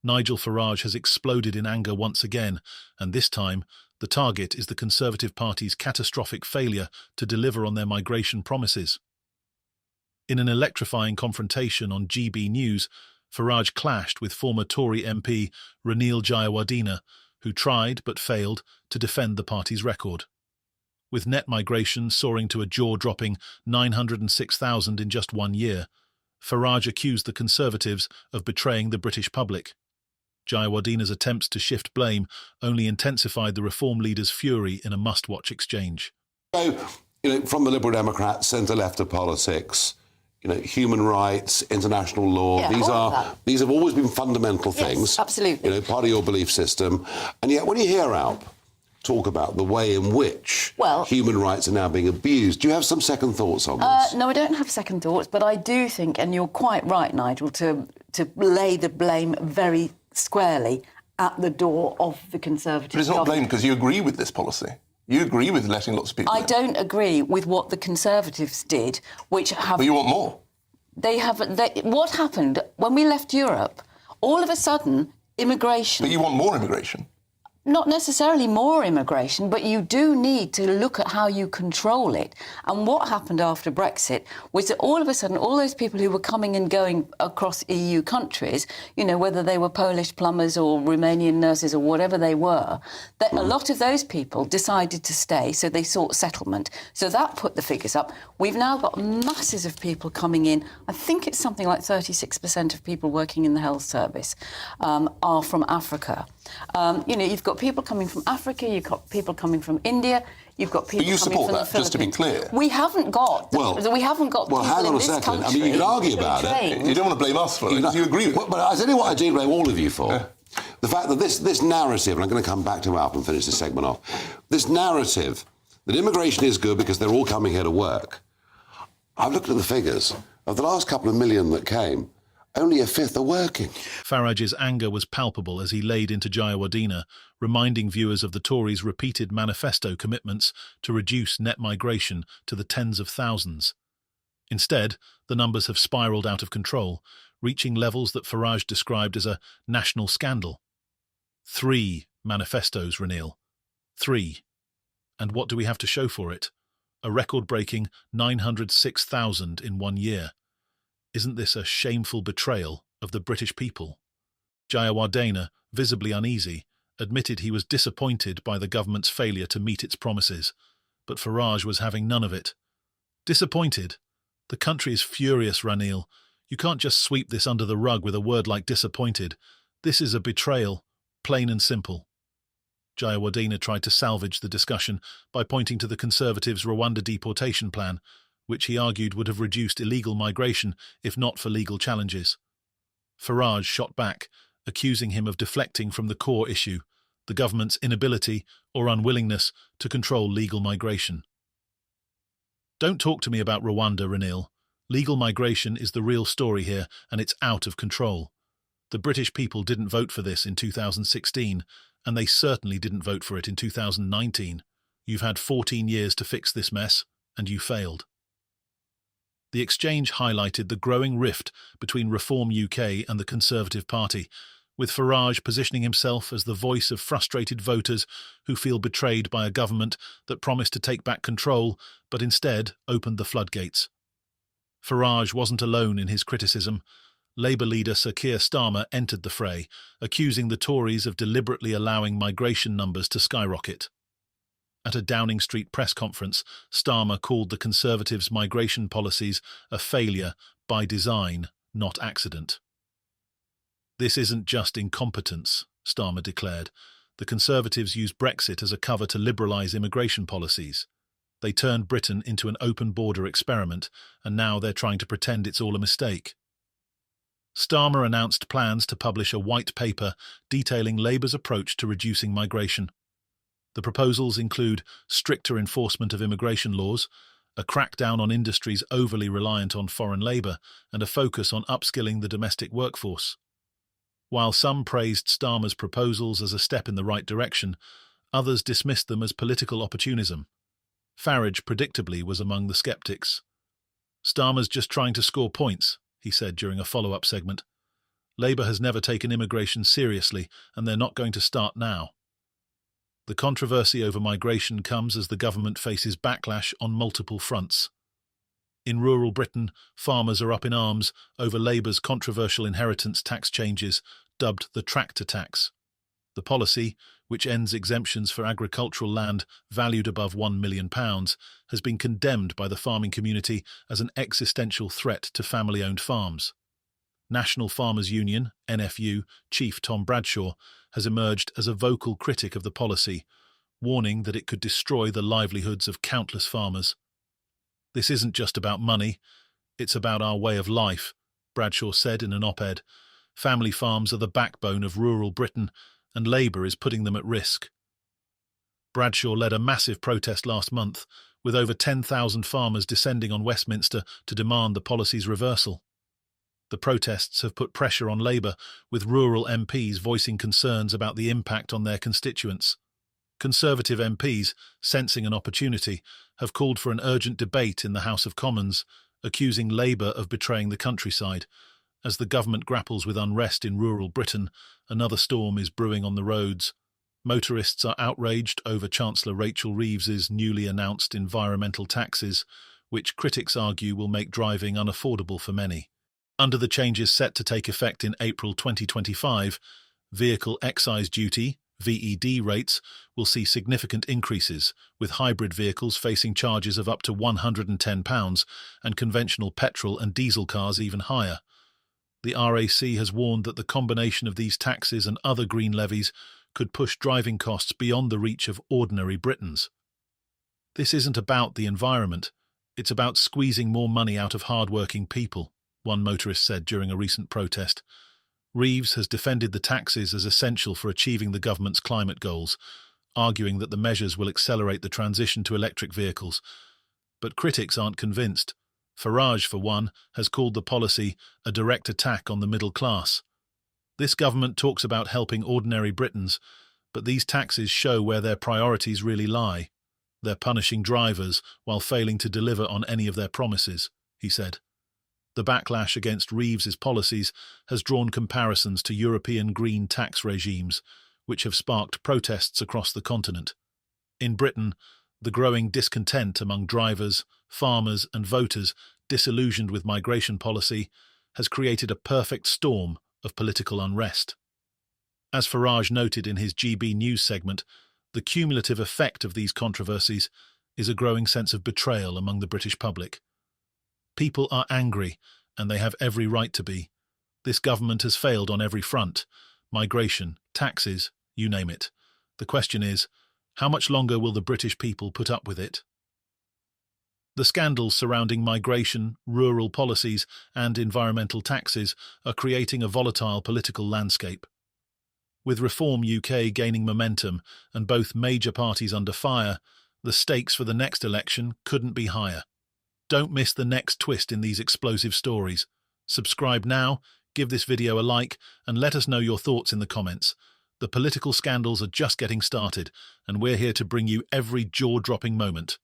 Nigel Farage has exploded in anger once again, and this time, the target is the Conservative Party's catastrophic failure to deliver on their migration promises. In an electrifying confrontation on GB News, Farage clashed with former Tory MP Ranil Jayawardena, who tried, but failed, to defend the party's record. With net migration soaring to a jaw-dropping 906,000 in just 1 year, Farage accused the Conservatives of betraying the British public. Jayawardena's attempts to shift blame only intensified the Reform leader's fury in a must-watch exchange. So, from the Liberal Democrats, centre-left of politics, human rights, international law, these have always been fundamental things. Yes, absolutely. Part of your belief system. And yet when you hear Alp talk about the way in which human rights are now being abused, do you have some second thoughts on this? No, I don't have second thoughts, but I do think, and you're quite right, Nigel, to lay the blame very squarely at the door of the Conservative But it's not blame because you agree with this policy. You agree with letting lots of people in. I don't agree with what the Conservatives did, which have... But you want more. What happened when we left Europe, all of a sudden, immigration... But you want more immigration. Not necessarily more immigration, but you do need to look at how you control it. And what happened after Brexit was that all of a sudden, all those people who were coming and going across EU countries, whether they were Polish plumbers or Romanian nurses or whatever they were, that a lot of those people decided to stay, so they sought settlement. So that put the figures up. We've now got masses of people coming in. I think it's something like 36% of people working in the health service are from Africa. You've got people coming from Africa, you've got people coming from India, you've got people coming from the Philippines. But you support that, just to be clear? We haven't got people hang on in a this second. country. I mean, you can argue about it. You don't want to blame us for it, because you agree with it. But I tell you what I do blame all of you for. The fact that this narrative, and I'm going to come back to Alp and finish this segment off, this narrative that immigration is good because they're all coming here to work. I've looked at the figures. Of the last couple of million that came, only a fifth are working. Farage's anger was palpable as he laid into Jayawardena, reminding viewers of the Tories' repeated manifesto commitments to reduce net migration to the tens of thousands. Instead, the numbers have spiralled out of control, reaching levels that Farage described as a national scandal. 3 manifestos, Ranil. 3. And what do we have to show for it? A record-breaking 906,000 in 1 year. Isn't this a shameful betrayal of the British people? Jayawardena, visibly uneasy, admitted he was disappointed by the government's failure to meet its promises, but Farage was having none of it. Disappointed? The country is furious, Ranil. You can't just sweep this under the rug with a word like disappointed. This is a betrayal, plain and simple. Jayawardena tried to salvage the discussion by pointing to the Conservatives' Rwanda deportation plan, which he argued would have reduced illegal migration if not for legal challenges. Farage shot back, accusing him of deflecting from the core issue, the government's inability or unwillingness to control legal migration. Don't talk to me about Rwanda, Ranil. Legal migration is the real story here, and it's out of control. The British people didn't vote for this in 2016, and they certainly didn't vote for it in 2019. You've had 14 years to fix this mess, and you failed. The exchange highlighted the growing rift between Reform UK and the Conservative Party, with Farage positioning himself as the voice of frustrated voters who feel betrayed by a government that promised to take back control but instead opened the floodgates. Farage wasn't alone in his criticism. Labour leader Sir Keir Starmer entered the fray, accusing the Tories of deliberately allowing migration numbers to skyrocket. At a Downing Street press conference, Starmer called the Conservatives' migration policies a failure by design, not accident. This isn't just incompetence, Starmer declared. The Conservatives used Brexit as a cover to liberalise immigration policies. They turned Britain into an open border experiment, and now they're trying to pretend it's all a mistake. Starmer announced plans to publish a white paper detailing Labour's approach to reducing migration. The proposals include stricter enforcement of immigration laws, a crackdown on industries overly reliant on foreign labour, and a focus on upskilling the domestic workforce. While some praised Starmer's proposals as a step in the right direction, others dismissed them as political opportunism. Farage, predictably, was among the sceptics. "Starmer's just trying to score points," he said during a follow-up segment. Labour has never taken immigration seriously, and they're not going to start now. The controversy over migration comes as the government faces backlash on multiple fronts. In rural Britain, farmers are up in arms over Labour's controversial inheritance tax changes, dubbed the tractor tax. The policy, which ends exemptions for agricultural land valued above £1 million, has been condemned by the farming community as an existential threat to family-owned farms. National Farmers Union, NFU, Chief Tom Bradshaw, has emerged as a vocal critic of the policy, warning that it could destroy the livelihoods of countless farmers. "This isn't just about money, it's about our way of life," Bradshaw said in an op-ed. "Family farms are the backbone of rural Britain, and Labour is putting them at risk." Bradshaw led a massive protest last month, with over 10,000 farmers descending on Westminster to demand the policy's reversal. The protests have put pressure on Labour, with rural MPs voicing concerns about the impact on their constituents. Conservative MPs, sensing an opportunity, have called for an urgent debate in the House of Commons, accusing Labour of betraying the countryside. As the government grapples with unrest in rural Britain, another storm is brewing on the roads. Motorists are outraged over Chancellor Rachel Reeves's newly announced environmental taxes, which critics argue will make driving unaffordable for many. Under the changes set to take effect in April 2025, vehicle excise duty, VED rates, will see significant increases, with hybrid vehicles facing charges of up to £110 and conventional petrol and diesel cars even higher. The RAC has warned that the combination of these taxes and other green levies could push driving costs beyond the reach of ordinary Britons. "This isn't about the environment, it's about squeezing more money out of hard-working people," one motorist said during a recent protest. Reeves has defended the taxes as essential for achieving the government's climate goals, arguing that the measures will accelerate the transition to electric vehicles. But critics aren't convinced. Farage, for one, has called the policy a direct attack on the middle class. This government talks about helping ordinary Britons, but these taxes show where their priorities really lie. They're punishing drivers while failing to deliver on any of their promises, he said. The backlash against Reeves's policies has drawn comparisons to European green tax regimes, which have sparked protests across the continent. In Britain, the growing discontent among drivers, farmers and voters disillusioned with migration policy has created a perfect storm of political unrest. As Farage noted in his GB News segment, the cumulative effect of these controversies is a growing sense of betrayal among the British public. People are angry, and they have every right to be. This government has failed on every front: migration, taxes, you name it. The question is, how much longer will the British people put up with it? The scandals surrounding migration, rural policies, and environmental taxes are creating a volatile political landscape. With Reform UK gaining momentum and both major parties under fire, the stakes for the next election couldn't be higher. Don't miss the next twist in these explosive stories. Subscribe now, give this video a like, and let us know your thoughts in the comments. The political scandals are just getting started, and we're here to bring you every jaw-dropping moment.